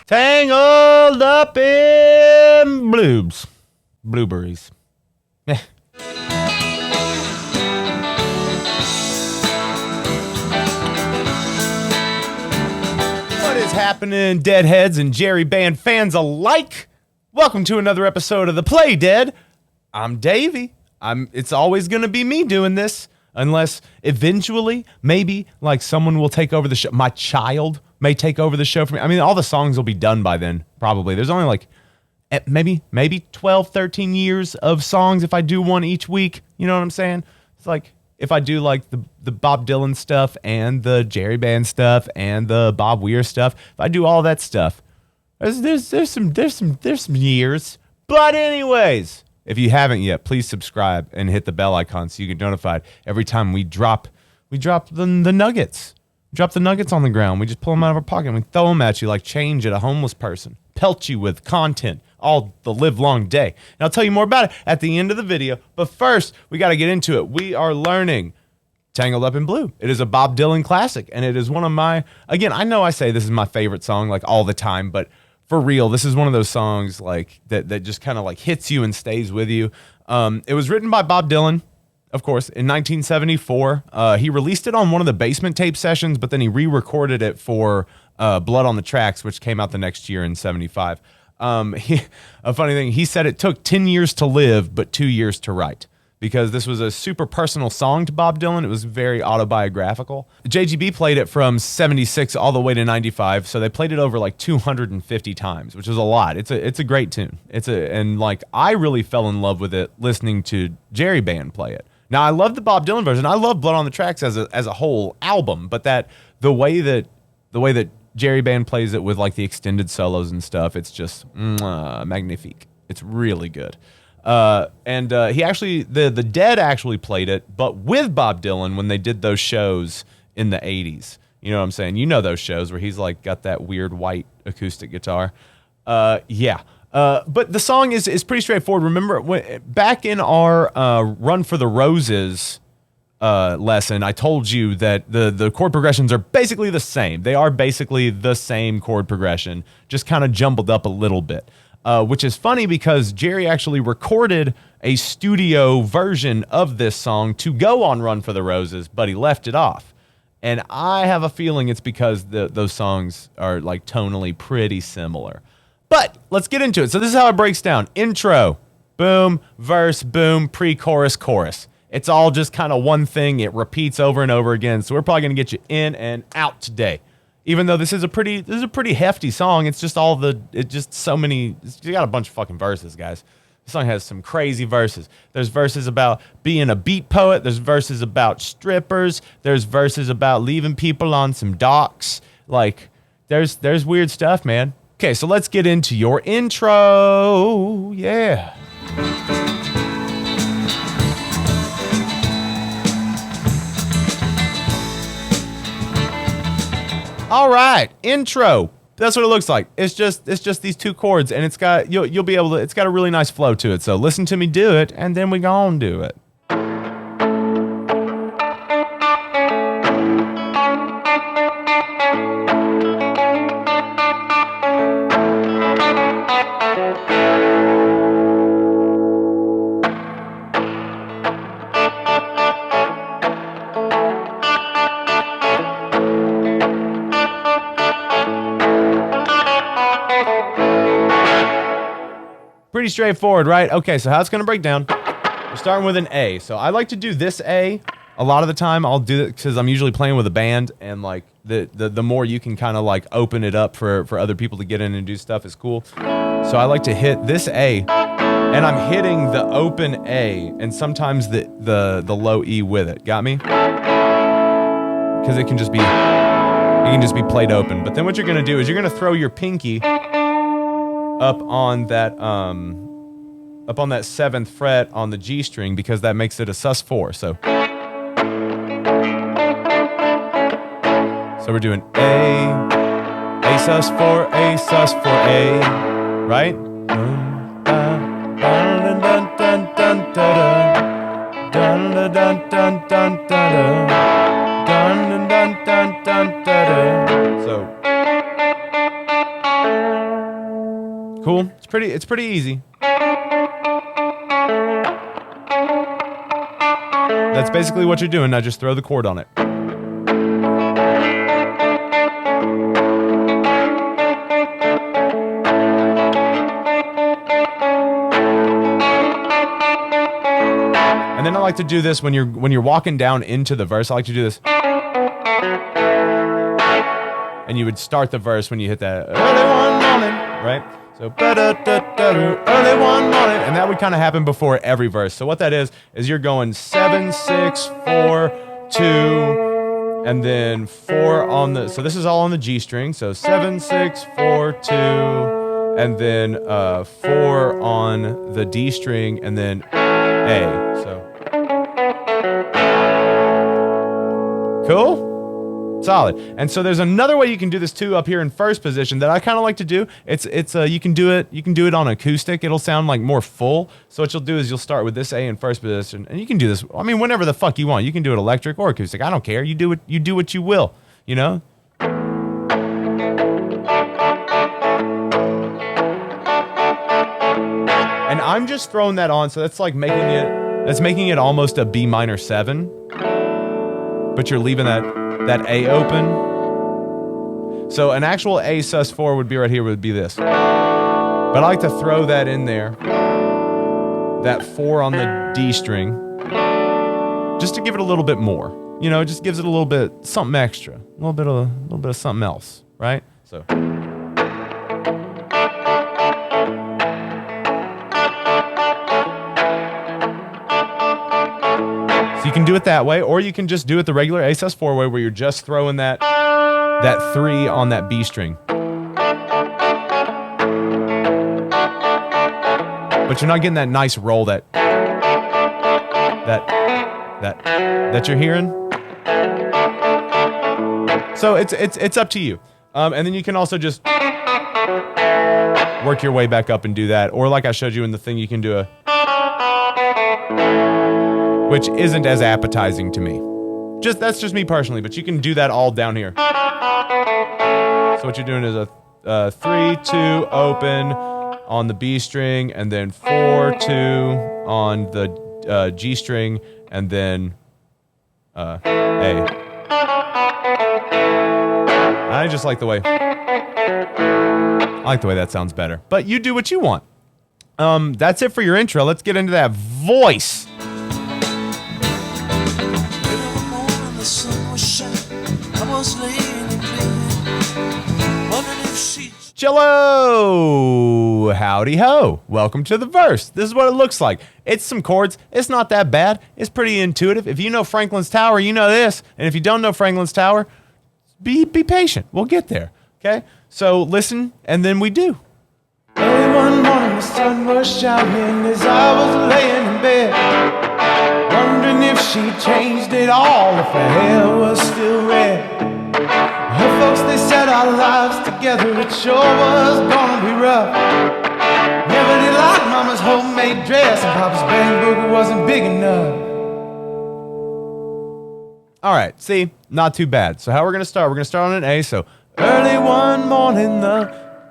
Tangled up in blueberries. Eh. What is happening, Deadheads and Jerry Band fans alike? Welcome to another episode of The Play Dead. I'm Davey. It's always going to be me doing this, unless eventually, maybe, like someone will take over the show. My child may take over the show for me. I mean, all the songs will be done by then, probably. There's only like maybe 12, 13 years of songs if I do one each week. You know what I'm saying? It's like if I do like the Bob Dylan stuff and the Jerry Band stuff and the Bob Weir stuff, if I do all that stuff, there's some years. But anyways, if you haven't yet, please subscribe and hit the bell icon so you get notified every time we drop the nuggets. Drop the nuggets on the ground. We just pull them out of our pocket and we throw them at you like change at a homeless person. Pelt you with content all the live long day. And I'll tell you more about it at the end of the video. But first, we got to get into it. We are learning Tangled Up in Blue. It is a Bob Dylan classic, and it is one of my, again, I know I say this is my favorite song like all the time, but for real, this is one of those songs like that just kind of like hits you and stays with you. It was written by Bob Dylan, of course, in 1974. He released it on one of the Basement Tape sessions, but then he re-recorded it for Blood on the Tracks, which came out the next year in 75. A funny thing, he said it took 10 years to live, but 2 years to write, because this was a super personal song to Bob Dylan. It was very autobiographical. JGB played it from 76 all the way to 95, so they played it over like 250 times, which is a lot. It's a great tune. And like I really fell in love with it listening to Jerry Band play it. Now I love the Bob Dylan version. I love Blood on the Tracks as a whole album, but the way that Jerry Band plays it with like the extended solos and stuff, it's just magnifique. It's really good. And he actually, the Dead actually played it, but with Bob Dylan when they did those shows in the 80s. You know what I'm saying? You know those shows where he's like got that weird white acoustic guitar. Yeah. But the song is pretty straightforward. Remember, back in our Run for the Roses lesson, I told you that the chord progressions are basically the same. They are basically the same chord progression, just kind of jumbled up a little bit. Which is funny because Jerry actually recorded a studio version of this song to go on Run for the Roses, but he left it off. And I have a feeling it's because those songs are like tonally pretty similar. But let's get into it. So this is how it breaks down. Intro, boom, verse, boom, pre-chorus, chorus. It's all just kind of one thing. It repeats over and over again. So we're probably going to get you in and out today. Even though this is a pretty hefty song, it's just you got a bunch of fucking verses, guys. This song has some crazy verses. There's verses about being a beat poet. There's verses about strippers. There's verses about leaving people on some docks. Like, there's weird stuff, man. Okay, so let's get into your intro. Yeah. All right, intro. That's what it looks like. It's just these two chords, and it's got you'll be able to. It's got a really nice flow to it. So listen to me do it, and then we gon' do it. Pretty straightforward, right? Okay, so how it's going to break down. We're starting with an A. So I like to do this A. A lot of the time I'll do it because I'm usually playing with a band, and like the more you can kind of like open it up for other people to get in and do stuff is cool. So I like to hit this A, and I'm hitting the open A and sometimes the low E with it. Got me? Because it can just be played open. But then what you're going to do is you're going to throw your pinky up on that 7th fret on the G string, because that makes it a sus4. So we're doing A sus4, A sus4, A, right? So Cool. It's pretty easy. That's basically what you're doing. Now just throw the chord on it. And then I like to do this when you're walking down into the verse. I like to do this. And you would start the verse when you hit that early one morning, right? So early one morning, and that would kind of happen before every verse. So what that is you're going 7, 6, 4, 2, and then 4 on the. So this is all on the G string. So 7, 6, 4, 2, and then 4 on the D string, and then A. So cool. Solid. And so there's another way you can do this too up here in first position that I kind of like to do. It's you can do it on acoustic. It'll sound like more full. So what you'll do is you'll start with this A in first position, and you can do this. I mean, whenever the fuck you want. You can do it electric or acoustic. I don't care. You do what you will. You know. And I'm just throwing that on, so that's like making it almost a B minor 7, but you're leaving that A open. So an actual A sus4 would be right here, would be this. But I like to throw that in there, that 4 on the D string, just to give it a little bit more. You know, it just gives it a little bit something extra, a little bit of something else, right? So. You can do it that way, or you can just do it the regular A sus4 way, where you're just throwing that 3 on that B string. But you're not getting that nice roll that you're hearing. So it's up to you. And then you can also just work your way back up and do that, or like I showed you in the thing, you can do a, which isn't as appetizing to me. That's just me personally, but you can do that all down here. So what you're doing is a 3, 2 open on the B string, and then 4, 2 on the G string, and then A. I just like the way that sounds better. But you do what you want. That's it for your intro. Let's get into that voice. Jello! Howdy ho! Welcome to the verse. This is what it looks like. It's some chords. It's not that bad. It's pretty intuitive. If you know Franklin's Tower, you know this. And if you don't know Franklin's Tower, be patient. We'll get there. Okay? So listen, and then we do. Early one morning, the sun was shining as I was laying in bed, wondering if she changed it all, if her hair was still red. Her folks, they said our lives together, it sure was gonna be rough. Never did like Mama's homemade dress, and Papa's bang booger wasn't big enough. All right, see, not too bad. So how we're gonna start? We're gonna start on an A. So early one morning,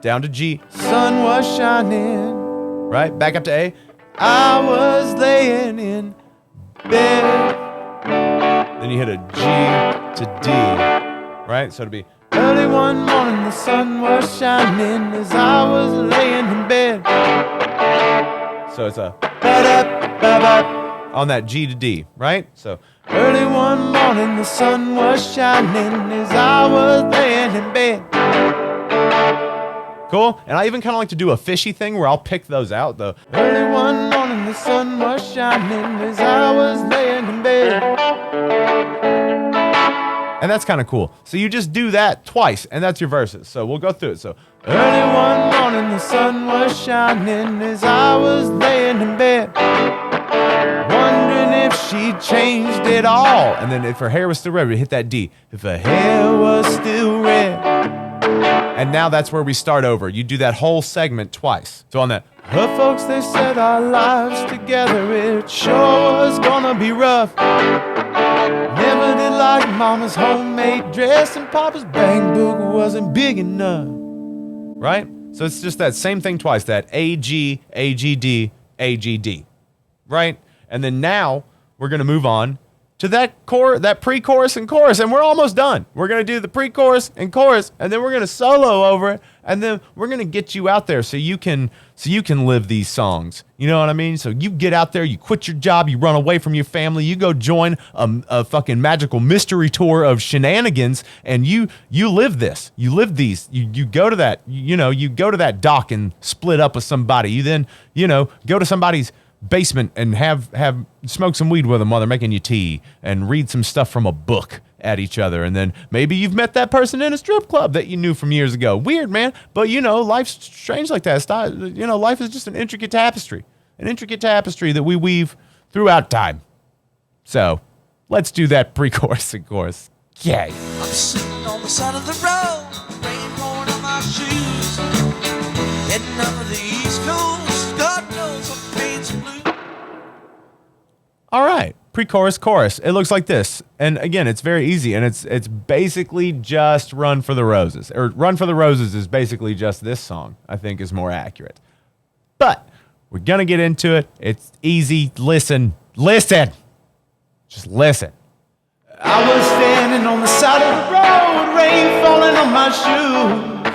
down to G, sun was shining. Right, back up to A. I was laying in bed. Then you hit a G to D. Right, so it'll be early one morning, the sun was shining as I was laying in bed. So it's a ba-da-ba-ba on that G to D, right? So early one morning, the sun was shining as I was laying in bed. Cool? And I even kind of like to do a fishy thing where I'll pick those out, though. Early one morning, the sun was shining as I was laying in bed. And that's kind of cool. So you just do that twice, and that's your verses. So we'll go through it. So early one morning, the sun was shining as I was laying in bed, wondering if she changed it all. And then if her hair was still red, we hit that D. If her hair was still red. And now that's where we start over. You do that whole segment twice. So on that, her folks, they said our lives together, it sure was gonna be rough. Never did like Mama's homemade dress, and Papa's bang booger wasn't big enough. Right? So it's just that same thing twice, that A, G, A, G, D, A, G, D, right? And then now we're going to move on to that pre-chorus and chorus, and we're almost done. We're going to do the pre-chorus and chorus, and then we're going to solo over it, and then we're going to get you out there so you can live these songs. You know what I mean? So you get out there, you quit your job, you run away from your family, you go join a fucking magical mystery tour of shenanigans, and you live this. You live these. You go to that, you go to that dock and split up with somebody. You then, go to somebody's basement and have smoke some weed with them while they're making you tea and read some stuff from a book at each other. And then maybe you've met that person in a strip club that you knew from years ago. Weird, man. But life's strange like that. It's not, life is just an intricate tapestry that we weave throughout time. So let's do that pre-chorus and chorus. Yay. I'm sitting on the side of the road, rain pouring on my shoes, heading up to the East Coast. God knows I'm paying some blues. All right, pre-chorus, chorus. It looks like this. And again, it's very easy, and it's basically just Run for the Roses. Or Run for the Roses is basically just this song, I think is more accurate. But we're going to get into it. It's easy. Listen. Just listen. I was standing on the side of the road, rain falling on my shoes,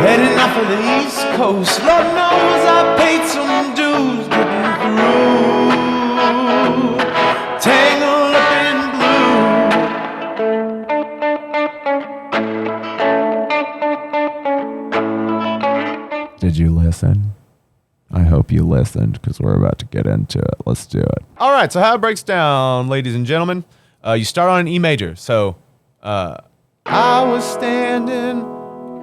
heading out for the East Coast. Lord knows I paid some dues getting through. Tangled up in blue. Did you listen? I hope you listened, because we're about to get into it. Let's do it. All right, so how it breaks down, ladies and gentlemen. You start on an E major. So, I was standing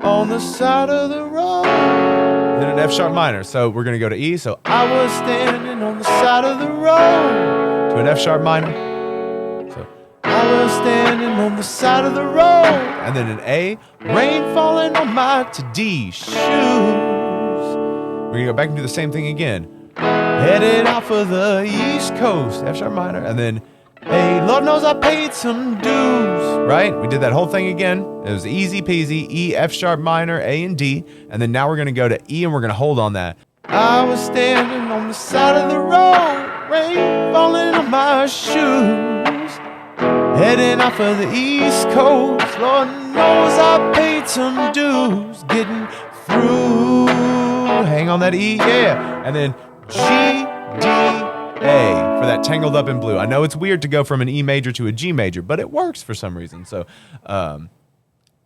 on the side of the road. Then an F sharp minor. So we're going to go to E. So I was standing on the side of the road. To an F sharp minor. So I was standing on the side of the road. And then an A. Rain falling on my to D shoes. We're going to go back and do the same thing again. Headed out for the East Coast. F sharp minor. And then hey, Lord knows I paid some dues, right? We did that whole thing again. It was easy peasy, E, F sharp minor, A, and D. And then now we're going to go to E, and we're going to hold on that. I was standing on the side of the road, rain falling on my shoes, heading out for the East Coast. Lord knows I paid some dues, getting through. Hang on that E, yeah. And then G, D, A for that Tangled Up in Blue. I know it's weird to go from an E major to a G major, but it works for some reason. So,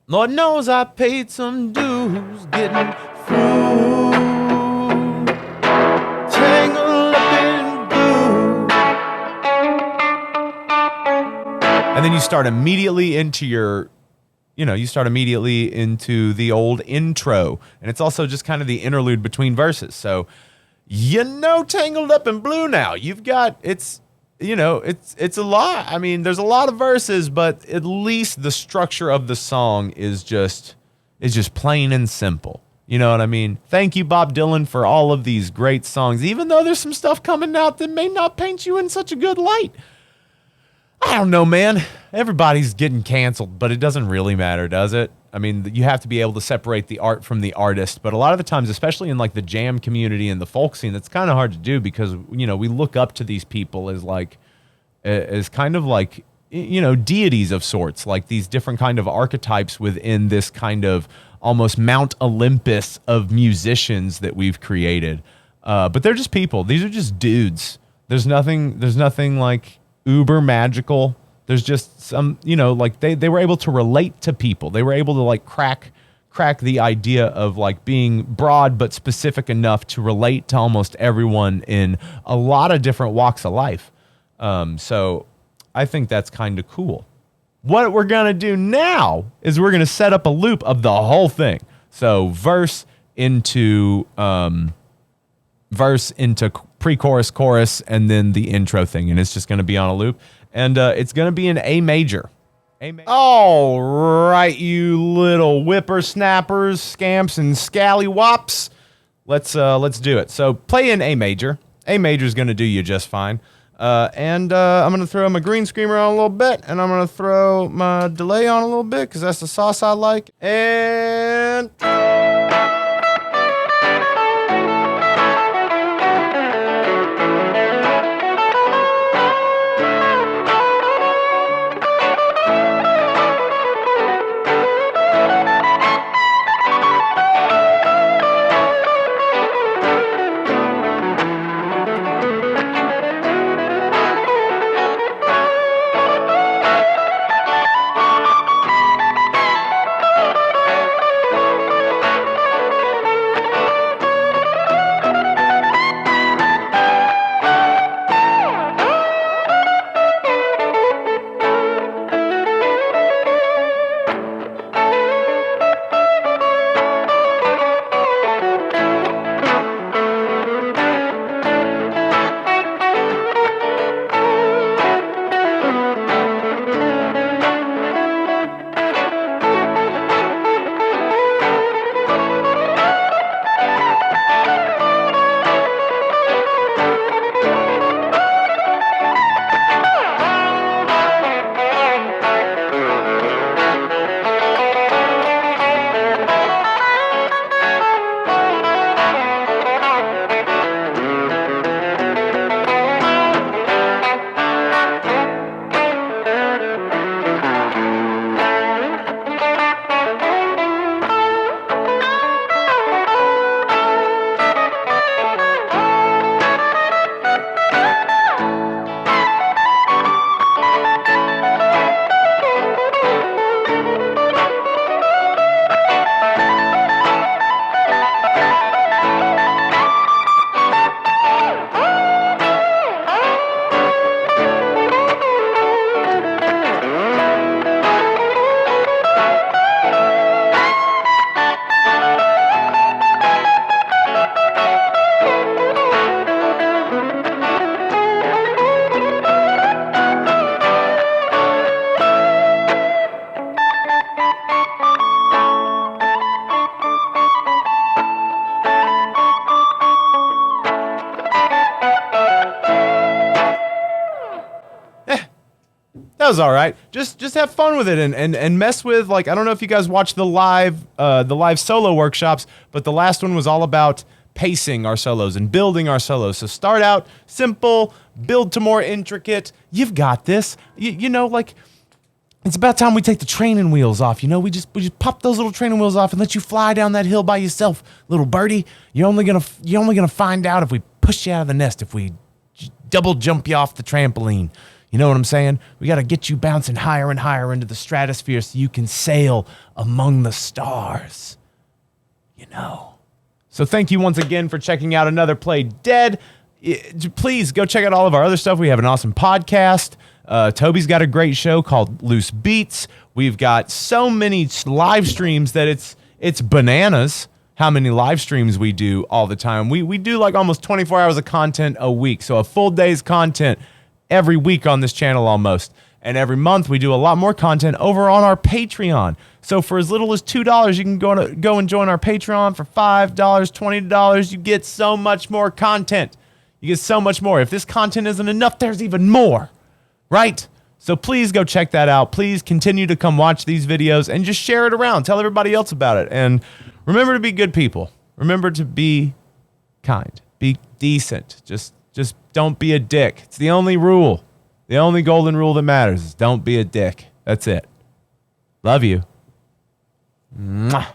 Lord knows I paid some dues getting through. Tangled Up in Blue. And then you start immediately into your, the old intro. And it's also just kind of the interlude between verses. So, Tangled Up in Blue now. You've got, it's a lot. I mean, there's a lot of verses, but at least the structure of the song is just plain and simple. You know what I mean? Thank you, Bob Dylan, for all of these great songs, even though there's some stuff coming out that may not paint you in such a good light. I don't know, man. Everybody's getting canceled, but it doesn't really matter, does it? I mean, you have to be able to separate the art from the artist, but a lot of the times, especially in like the jam community and the folk scene, that's kind of hard to do because, we look up to these people as kind of like, deities of sorts, like these different kind of archetypes within this kind of almost Mount Olympus of musicians that we've created. But they're just people. These are just dudes. There's nothing like uber magical. There's just some, like they were able to relate to people. They were able to like crack the idea of like being broad but specific enough to relate to almost everyone in a lot of different walks of life. So I think that's kind of cool. What we're going to do now is we're going to set up a loop of the whole thing. So verse into pre-chorus, chorus, and then the intro thing. And it's just going to be on a loop. And it's going to be in A major. All right, you little whippersnappers, scamps, and scallywops. Let's do it. So play in A major. A major is going to do you just fine. And I'm going to throw my green screamer on a little bit, and I'm going to throw my delay on a little bit because that's the sauce I like. And That was all right. Just have fun with it and mess with, like, I don't know if you guys watch the live solo workshops, but the last one was all about pacing our solos and building our solos. So start out simple, build to more intricate. You've got this. You know, like, it's about time we take the training wheels off. You know, we just pop those little training wheels off and let you fly down that hill by yourself, little birdie. You're only gonna find out if we push you out of the nest, if we double jump you off the trampoline. You know what I'm saying? We got to get you bouncing higher and higher into the stratosphere so you can sail among the stars. You know. So thank you once again for checking out another Play Dead. Please go check out all of our other stuff. We have an awesome podcast. Toby's got a great show called Loose Beats. We've got so many live streams that it's bananas how many live streams we do all the time. We do like almost 24 hours of content a week. So a full day's content every week on this channel almost. And every month we do a lot more content over on our Patreon. So for as little as $2, you can go and join our Patreon. For $5, $20, you get so much more content. You get so much more. If this content isn't enough, there's even more, right? So please go check that out. Please continue to come watch these videos and just share it around. Tell everybody else about it. And remember to be good people. Remember to be kind. Be decent. Just don't be a dick. It's the only rule. The only golden rule that matters is don't be a dick. That's it. Love you. Mwah.